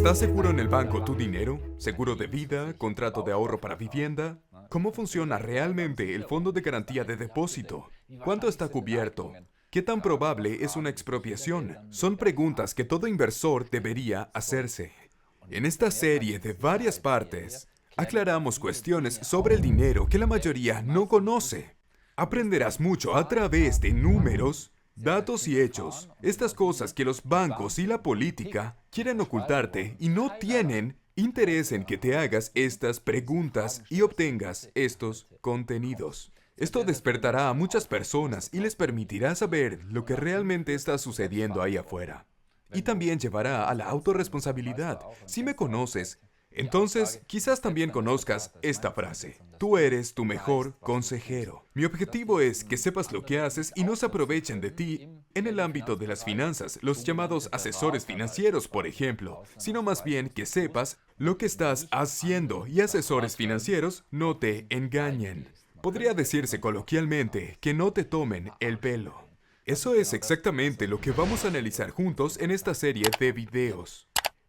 ¿Estás seguro en el banco tu dinero? ¿Seguro de vida? ¿Contrato de ahorro para vivienda? ¿Cómo funciona realmente el fondo de garantía de depósito? ¿Cuánto está cubierto? ¿Qué tan probable es una expropiación? Son preguntas que todo inversor debería hacerse. En esta serie de varias partes, aclaramos cuestiones sobre el dinero que la mayoría no conoce. Aprenderás mucho a través de números, datos y hechos, estas cosas que los bancos y la política quieren ocultarte y no tienen interés en que te hagas estas preguntas y obtengas estos contenidos. Esto despertará a muchas personas y les permitirá saber lo que realmente está sucediendo ahí afuera. Y también llevará a la autorresponsabilidad. Si me conoces, entonces quizás también conozcas esta frase. Tú eres tu mejor consejero. Mi objetivo es que sepas lo que haces y no se aprovechen de ti en el ámbito de las finanzas, los llamados asesores financieros, por ejemplo, sino más bien que sepas lo que estás haciendo y asesores financieros no te engañen. Podría decirse coloquialmente que no te tomen el pelo. Eso es exactamente lo que vamos a analizar juntos en esta serie de videos.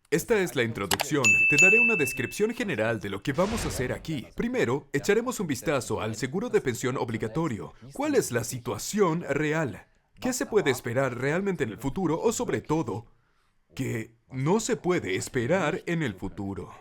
Esta es la introducción. Te daré una descripción general de lo que vamos a hacer aquí. Primero, echaremos un vistazo al seguro de pensión obligatorio. ¿Cuál es la situación real? ¿Qué se puede esperar realmente en el futuro? O sobre todo, ¿qué no se puede esperar en el futuro?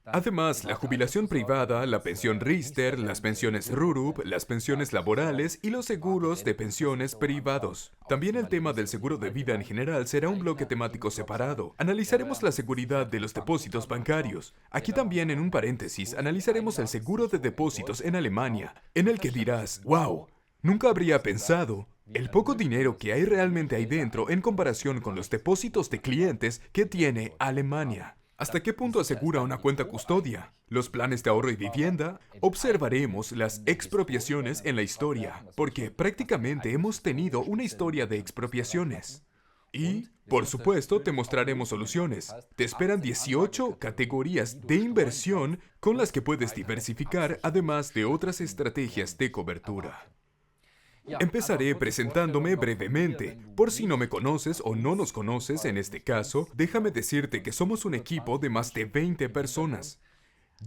Además, la jubilación privada, la pensión Riester, las pensiones RURUP, las pensiones laborales y los seguros de pensiones privados. También el tema del seguro de vida en general será un bloque temático separado. Analizaremos la seguridad de los depósitos bancarios. Aquí también, en un paréntesis, analizaremos el seguro de depósitos en Alemania, en el que dirás, wow, nunca habría pensado el poco dinero que hay realmente ahí dentro en comparación con los depósitos de clientes que tiene Alemania. ¿Hasta qué punto asegura una cuenta custodia? Los planes de ahorro y vivienda. Observaremos las expropiaciones en la historia, porque prácticamente hemos tenido una historia de expropiaciones. Y, por supuesto, te mostraremos soluciones. Te esperan 18 categorías de inversión con las que puedes diversificar, además de otras estrategias de cobertura. Empezaré presentándome brevemente. Por si no me conoces o no nos conoces en este caso, déjame decirte que somos un equipo de más de 20 personas.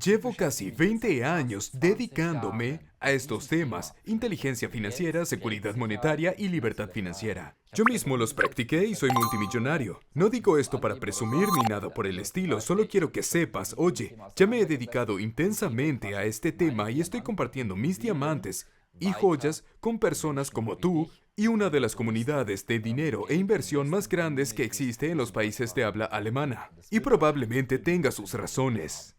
Llevo casi 20 años dedicándome a estos temas: inteligencia financiera, seguridad monetaria y libertad financiera. Yo mismo los practiqué y soy multimillonario. No digo esto para presumir ni nada por el estilo, solo quiero que sepas, oye, ya me he dedicado intensamente a este tema y estoy compartiendo mis diamantes y joyas con personas como tú y una de las comunidades de dinero e inversión más grandes que existe en los países de habla alemana. Y probablemente tenga sus razones.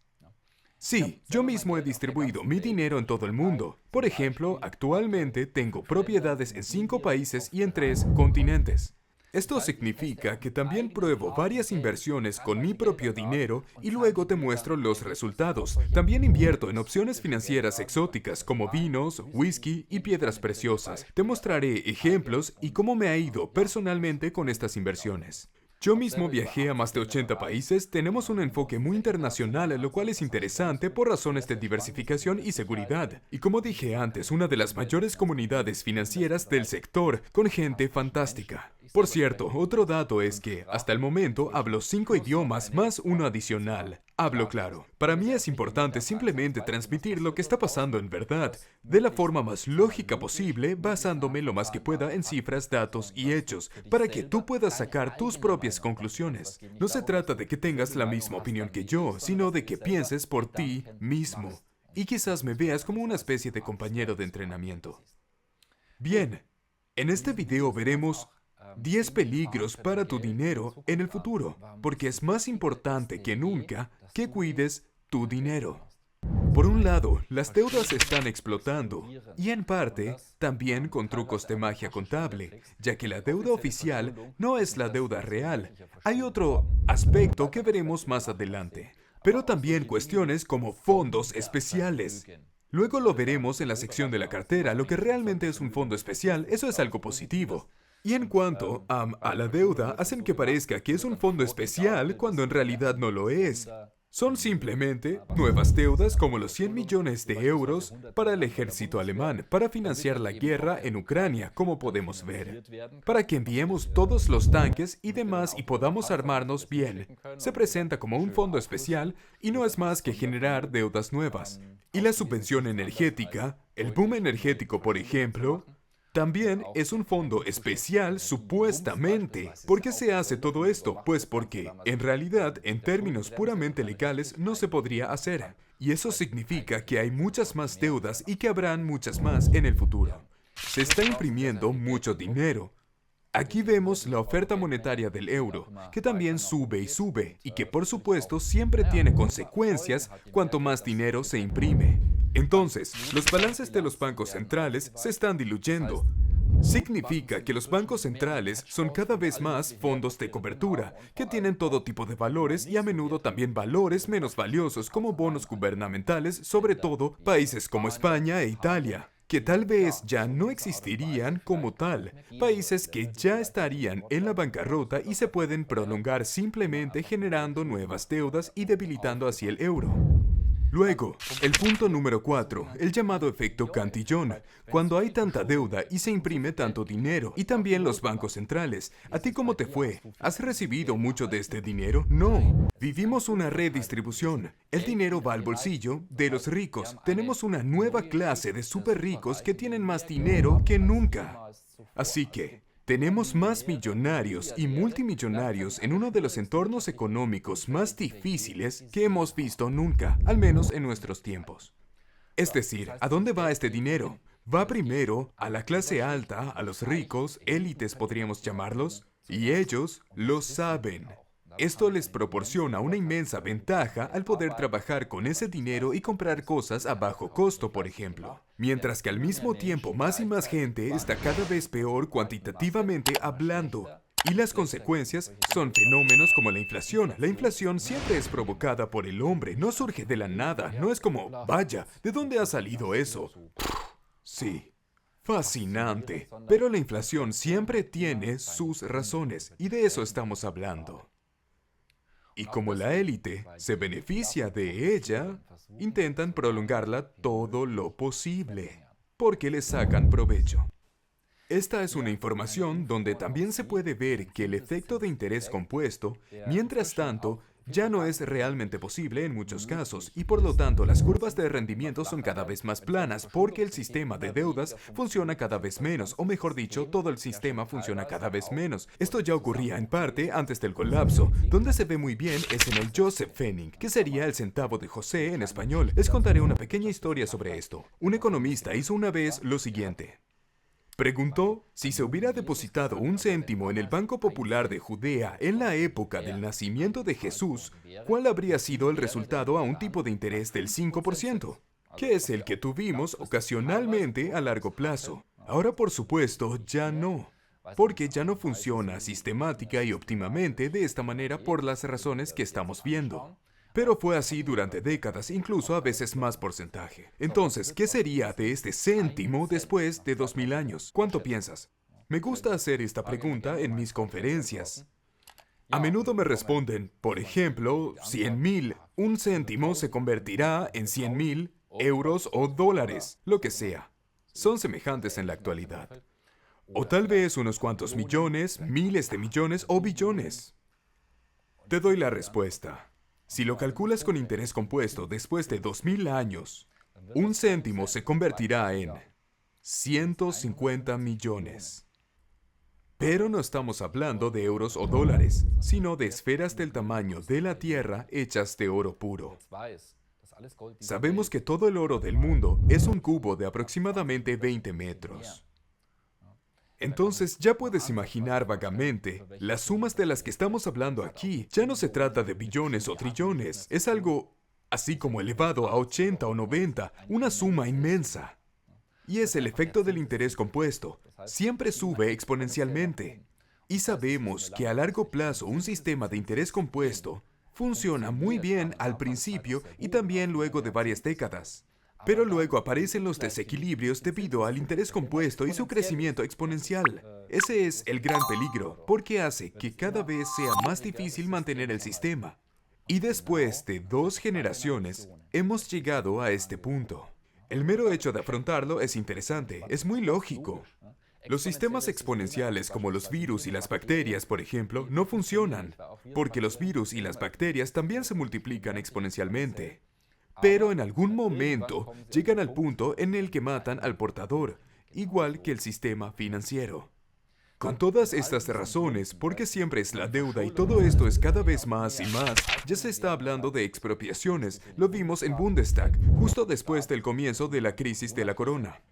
Sí, yo mismo he distribuido mi dinero en todo el mundo. Por ejemplo, actualmente tengo propiedades en 5 países y en 3 continentes. Esto significa que también pruebo varias inversiones con mi propio dinero y luego te muestro los resultados. También invierto en opciones financieras exóticas como vinos, whisky y piedras preciosas. Te mostraré ejemplos y cómo me ha ido personalmente con estas inversiones. Yo mismo viajé a más de 80 países, tenemos un enfoque muy internacional, lo cual es interesante por razones de diversificación y seguridad. Y como dije antes, una de las mayores comunidades financieras del sector, con gente fantástica. Por cierto, otro dato es que, hasta el momento, hablo 5 idiomas más uno adicional. Hablo claro. Para mí es importante simplemente transmitir lo que está pasando en verdad, de la forma más lógica posible, basándome lo más que pueda en cifras, datos y hechos, para que tú puedas sacar tus propias conclusiones. No se trata de que tengas la misma opinión que yo, sino de que pienses por ti mismo. Y quizás me veas como una especie de compañero de entrenamiento. Bien, en este video veremos 10 peligros para tu dinero en el futuro, porque es más importante que nunca que cuides tu dinero. Por un lado, las deudas se están explotando, y en parte, también con trucos de magia contable, ya que la deuda oficial no es la deuda real. Hay otro aspecto que veremos más adelante, pero también cuestiones como fondos especiales. Luego lo veremos en la sección de la cartera, lo que realmente es un fondo especial, eso es algo positivo. Y en cuanto a la deuda, hacen que parezca que es un fondo especial cuando en realidad no lo es. Son simplemente nuevas deudas como los 100 millones de euros para el ejército alemán, para financiar la guerra en Ucrania, como podemos ver, para que enviemos todos los tanques y demás y podamos armarnos bien. Se presenta como un fondo especial y no es más que generar deudas nuevas. Y la subvención energética, el boom energético, por ejemplo, también es un fondo especial supuestamente. ¿Por qué se hace todo esto? Pues porque, en realidad, en términos puramente legales, no se podría hacer. Y eso significa que hay muchas más deudas y que habrán muchas más en el futuro. Se está imprimiendo mucho dinero. Aquí vemos la oferta monetaria del euro, que también sube y sube, y que por supuesto siempre tiene consecuencias cuanto más dinero se imprime. Entonces, los balances de los bancos centrales se están diluyendo. Significa que los bancos centrales son cada vez más fondos de cobertura, que tienen todo tipo de valores y a menudo también valores menos valiosos como bonos gubernamentales, sobre todo países como España e Italia, que tal vez ya no existirían como tal, países que ya estarían en la bancarrota y se pueden prolongar simplemente generando nuevas deudas y debilitando así el euro. Luego, el punto número 4, el llamado efecto Cantillon. Cuando hay tanta deuda y se imprime tanto dinero, y también los bancos centrales. ¿A ti cómo te fue? ¿Has recibido mucho de este dinero? No. Vivimos una redistribución. El dinero va al bolsillo de los ricos. Tenemos una nueva clase de súper ricos que tienen más dinero que nunca. Así que tenemos más millonarios y multimillonarios en uno de los entornos económicos más difíciles que hemos visto nunca, al menos en nuestros tiempos. Es decir, ¿a dónde va este dinero? Va primero a la clase alta, a los ricos, élites podríamos llamarlos, y ellos lo saben. Esto les proporciona una inmensa ventaja al poder trabajar con ese dinero y comprar cosas a bajo costo, por ejemplo. Mientras que al mismo tiempo más y más gente está cada vez peor cuantitativamente hablando. Y las consecuencias son fenómenos como la inflación. La inflación siempre es provocada por el hombre, no surge de la nada, no es como, vaya, ¿de dónde ha salido eso? Sí. Fascinante. Pero la inflación siempre tiene sus razones, y de eso estamos hablando. Y como la élite se beneficia de ella, intentan prolongarla todo lo posible, porque le sacan provecho. Esta es una información donde también se puede ver que el efecto de interés compuesto, mientras tanto, ya no es realmente posible en muchos casos, y por lo tanto las curvas de rendimiento son cada vez más planas porque el sistema de deudas funciona cada vez menos, o mejor dicho, todo el sistema funciona cada vez menos. Esto ya ocurría en parte antes del colapso. Donde se ve muy bien es en el Joseph Pfennig, que sería el centavo de José en español. Les contaré una pequeña historia sobre esto. Un economista hizo una vez lo siguiente. Preguntó si se hubiera depositado un céntimo en el Banco Popular de Judea en la época del nacimiento de Jesús, ¿cuál habría sido el resultado a un tipo de interés del 5%? Que es el que tuvimos ocasionalmente a largo plazo. Ahora, por supuesto, ya no, porque ya no funciona sistemática y óptimamente de esta manera por las razones que estamos viendo. Pero fue así durante décadas, incluso a veces más porcentaje. Entonces, ¿qué sería de este céntimo después de 2000 años? ¿Cuánto piensas? Me gusta hacer esta pregunta en mis conferencias. A menudo me responden, por ejemplo, 100.000. Un céntimo se convertirá en 100.000 euros o dólares, lo que sea. Son semejantes en la actualidad. O tal vez unos cuantos millones, miles de millones o billones. Te doy la respuesta. Si lo calculas con interés compuesto después de 2000 años, un céntimo se convertirá en 150 millones. Pero no estamos hablando de euros o dólares, sino de esferas del tamaño de la Tierra hechas de oro puro. Sabemos que todo el oro del mundo es un cubo de aproximadamente 20 metros. Entonces ya puedes imaginar vagamente, las sumas de las que estamos hablando aquí ya no se trata de billones o trillones, es algo así como elevado a 80 o 90, una suma inmensa. Y es el efecto del interés compuesto, siempre sube exponencialmente. Y sabemos que a largo plazo un sistema de interés compuesto funciona muy bien al principio y también luego de varias décadas. Pero luego aparecen los desequilibrios debido al interés compuesto y su crecimiento exponencial. Ese es el gran peligro, porque hace que cada vez sea más difícil mantener el sistema. Y después de 2 generaciones, hemos llegado a este punto. El mero hecho de afrontarlo es interesante, es muy lógico. Los sistemas exponenciales como los virus y las bacterias, por ejemplo, no funcionan, porque los virus y las bacterias también se multiplican exponencialmente. Pero en algún momento llegan al punto en el que matan al portador, igual que el sistema financiero. Con todas estas razones, porque siempre es la deuda y todo esto es cada vez más y más, ya se está hablando de expropiaciones. Lo vimos en Bundestag, justo después del comienzo de la crisis de la corona.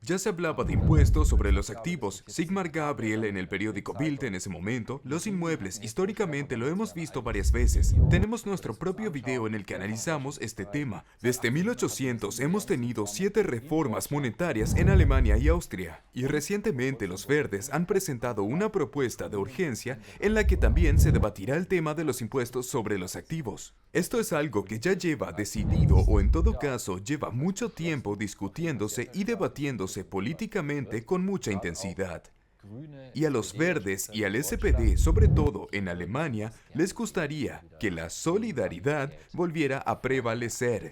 Ya se hablaba de impuestos sobre los activos. Sigmar Gabriel en el periódico Bild en ese momento. Los inmuebles, históricamente lo hemos visto varias veces. Tenemos nuestro propio video en el que analizamos este tema. Desde 1800 hemos tenido 7 reformas monetarias en Alemania y Austria. Y recientemente los verdes han presentado una propuesta de urgencia en la que también se debatirá el tema de los impuestos sobre los activos. Esto es algo que ya lleva decidido o en todo caso lleva mucho tiempo discutiéndose y debatiéndose políticamente con mucha intensidad. Y a los verdes y al SPD, sobre todo en Alemania, les gustaría que la solidaridad volviera a prevalecer.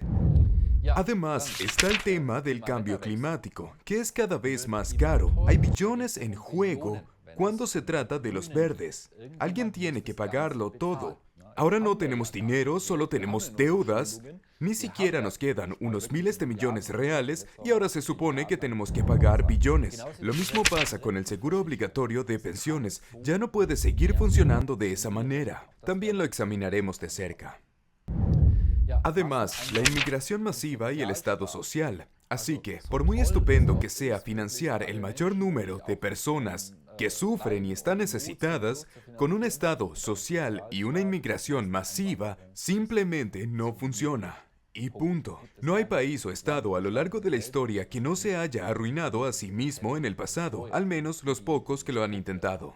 Además, está el tema del cambio climático, que es cada vez más caro. Hay billones en juego cuando se trata de los verdes. Alguien tiene que pagarlo todo. Ahora no tenemos dinero, solo tenemos deudas. Ni siquiera nos quedan unos miles de millones reales y ahora se supone que tenemos que pagar billones. Lo mismo pasa con el seguro obligatorio de pensiones. Ya no puede seguir funcionando de esa manera. También lo examinaremos de cerca. Además, la inmigración masiva y el estado social. Así que, por muy estupendo que sea financiar el mayor número de personas que sufren y están necesitadas, con un estado social y una inmigración masiva, simplemente no funciona. Y punto. No hay país o estado a lo largo de la historia que no se haya arruinado a sí mismo en el pasado, al menos los pocos que lo han intentado.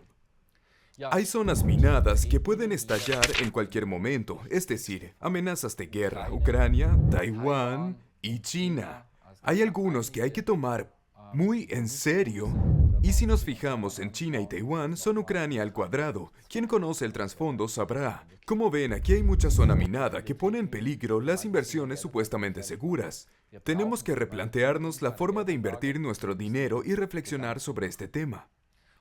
Hay zonas minadas que pueden estallar en cualquier momento, es decir, amenazas de guerra, Ucrania, Taiwán y China. Hay algunos que hay que tomar muy en serio. Y si nos fijamos en China y Taiwán, son Ucrania al cuadrado. Quien conoce el trasfondo sabrá. Como ven, aquí hay mucha zona minada que pone en peligro las inversiones supuestamente seguras. Tenemos que replantearnos la forma de invertir nuestro dinero y reflexionar sobre este tema.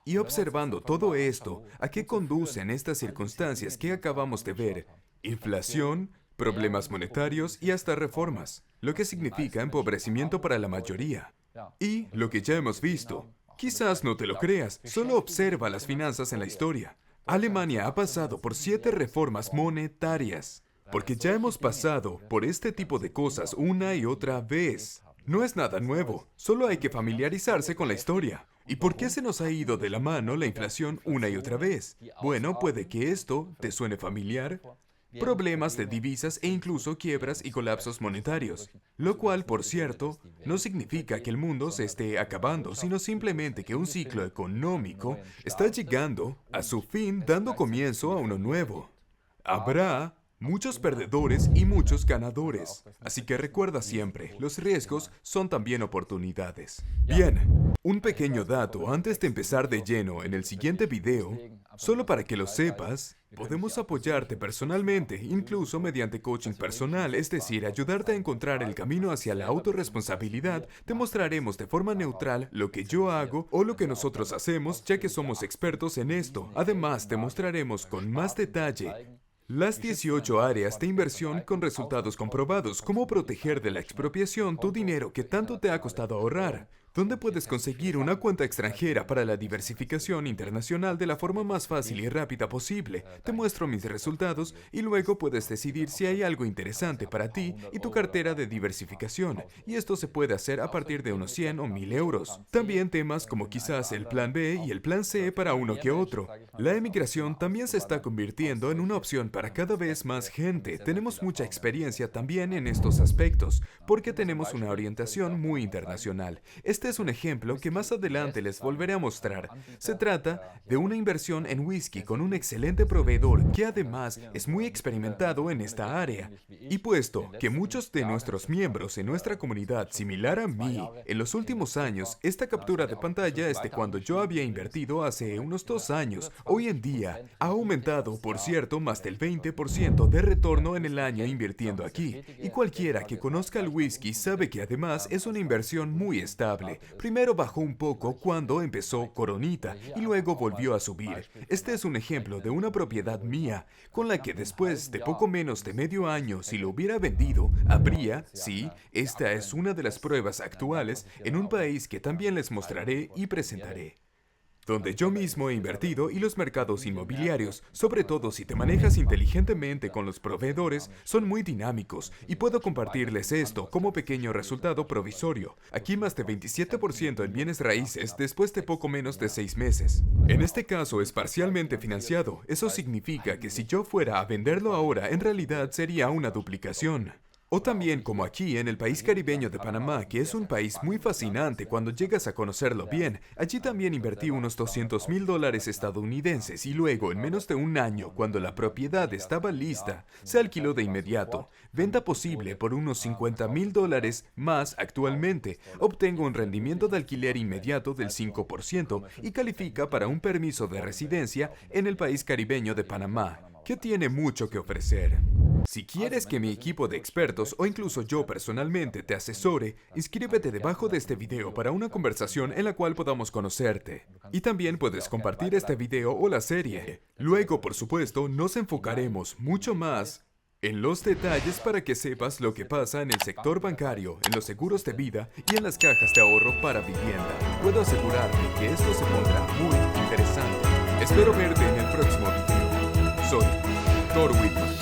Y observando todo esto, ¿a qué conducen estas circunstancias que acabamos de ver? Inflación, problemas monetarios y hasta reformas, lo que significa empobrecimiento para la mayoría. Y lo que ya hemos visto. Quizás no te lo creas, solo observa las finanzas en la historia. Alemania ha pasado por 7 reformas monetarias, porque ya hemos pasado por este tipo de cosas una y otra vez. No es nada nuevo, solo hay que familiarizarse con la historia. ¿Y por qué se nos ha ido de la mano la inflación una y otra vez? Bueno, puede que esto te suene familiar. Problemas de divisas e incluso quiebras y colapsos monetarios. Lo cual, por cierto, no significa que el mundo se esté acabando, sino simplemente que un ciclo económico está llegando a su fin, dando comienzo a uno nuevo. Habrá muchos perdedores y muchos ganadores. Así que recuerda siempre, los riesgos son también oportunidades. Bien, un pequeño dato antes de empezar de lleno en el siguiente video, solo para que lo sepas. Podemos apoyarte personalmente, incluso mediante coaching personal, es decir, ayudarte a encontrar el camino hacia la autorresponsabilidad. Te mostraremos de forma neutral lo que yo hago o lo que nosotros hacemos, ya que somos expertos en esto. Además, te mostraremos con más detalle las 18 áreas de inversión con resultados comprobados, cómo proteger de la expropiación tu dinero que tanto te ha costado ahorrar. ¿Dónde puedes conseguir una cuenta extranjera para la diversificación internacional de la forma más fácil y rápida posible? Te muestro mis resultados y luego puedes decidir si hay algo interesante para ti y tu cartera de diversificación. Y esto se puede hacer a partir de unos 100 o 1000 euros. También temas como quizás el plan B y el plan C para uno que otro. La emigración también se está convirtiendo en una opción para cada vez más gente. Tenemos mucha experiencia también en estos aspectos, porque tenemos una orientación muy internacional. Este es un ejemplo que más adelante les volveré a mostrar. Se trata de una inversión en whisky con un excelente proveedor que además es muy experimentado en esta área. Y puesto que muchos de nuestros miembros en nuestra comunidad similar a mí, en los últimos años, esta captura de pantalla es de cuando yo había invertido hace unos 2 años. Hoy en día ha aumentado, por cierto, más del 20% de retorno en el año invirtiendo aquí. Y cualquiera que conozca el whisky sabe que además es una inversión muy estable. Primero bajó un poco cuando empezó Coronita y luego volvió a subir. Este es un ejemplo de una propiedad mía, con la que después de poco menos de medio año, si lo hubiera vendido, habría, sí, esta es una de las pruebas actuales, en un país que también les mostraré y presentaré, donde yo mismo he invertido y los mercados inmobiliarios, sobre todo si te manejas inteligentemente con los proveedores, son muy dinámicos y puedo compartirles esto como pequeño resultado provisorio. Aquí más de 27% en bienes raíces después de poco menos de 6 meses. En este caso es parcialmente financiado. Eso significa que si yo fuera a venderlo ahora, en realidad sería una duplicación. O también como aquí en el país caribeño de Panamá, que es un país muy fascinante cuando llegas a conocerlo bien. Allí también invertí unos $200,000 estadounidenses y luego en menos de un año, cuando la propiedad estaba lista, se alquiló de inmediato. Venta posible por unos $50,000 más actualmente. Obtengo un rendimiento de alquiler inmediato del 5% y califica para un permiso de residencia en el país caribeño de Panamá, que tiene mucho que ofrecer. Si quieres que mi equipo de expertos o incluso yo personalmente te asesore, inscríbete debajo de este video para una conversación en la cual podamos conocerte. Y también puedes compartir este video o la serie. Luego, por supuesto, nos enfocaremos mucho más en los detalles para que sepas lo que pasa en el sector bancario, en los seguros de vida y en las cajas de ahorro para vivienda. Puedo asegurarte que esto se pondrá muy interesante. Espero verte en el próximo video. Soy Thor Whitman.